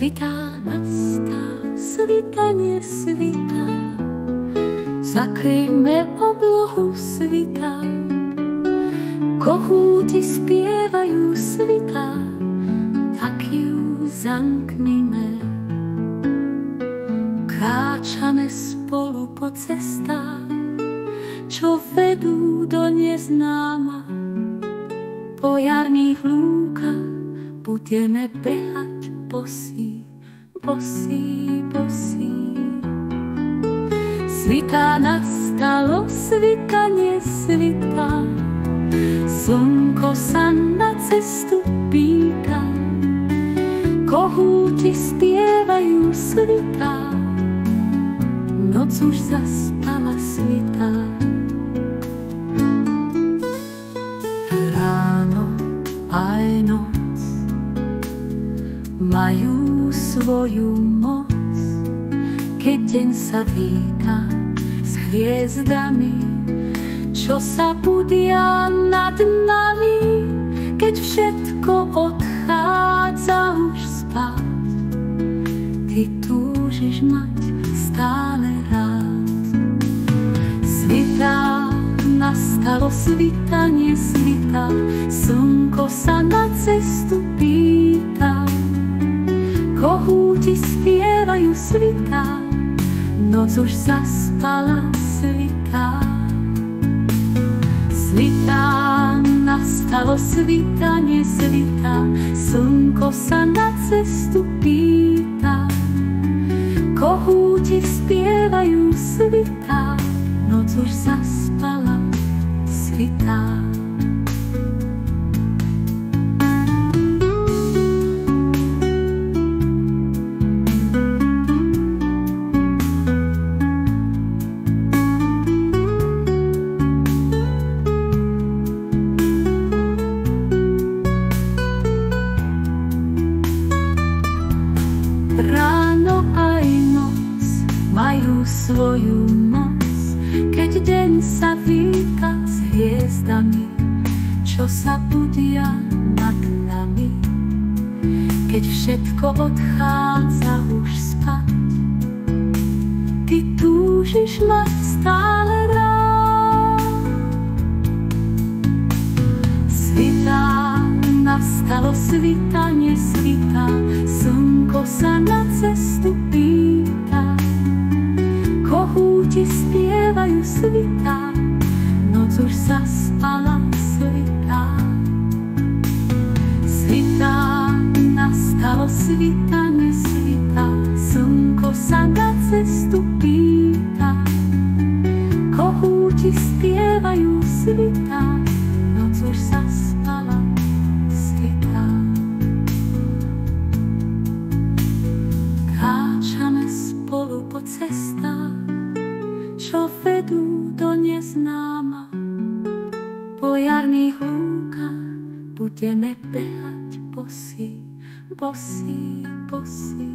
Svitá nastá, svitanie svitá, zakryjme oblohu svitá, kohúti spievajú svitá, tak ju zamknime. Kráčame spolu po cestách, čo vedú do neznáma. Po jarných lúkach budeme behať bosí, bosí, bosí. Svitá nastalo, svitanie svitá, slnko sa na cestu pýta, kohúti spievajú svitá, noc už zaspala svitá. Ráno aj noc majú svoju moc, keď deň sa víta s hviezdami, čo sa budia nad nami, keď všetko odchádza už spať. Ty túžiš mať stále rád. Svitá nastalo, svitanie svitá, slnko sa na cestu pýta, kohúti spievajú svitá, noc už zaspala svitá. Svitá nastalo, svitanie svitá, slnko sa na cestu pýta, kohúti spievajú svitá, noc už zaspala svitá. Ráno aj noc majú svoju moc, keď deň sa víta s hviezdami, čo sa budia nad nami, keď všetko odchádza už spať. Ty túžiš mať stále rád. Svitá nastalo, svitanie svitá, slnko sa na cestu pýta, kohúti spievajú svitá, noc už zaspala svitá. Svitá nastalo, svitanie svitá, slnko sa na cestu pýta, kohúti spievajú svitá, noc už zaspala svitá. Kráčame spolu po cestách, čo vedú do neznáma. Po jarných lúkach budeme behať bosí, bosí, bosí.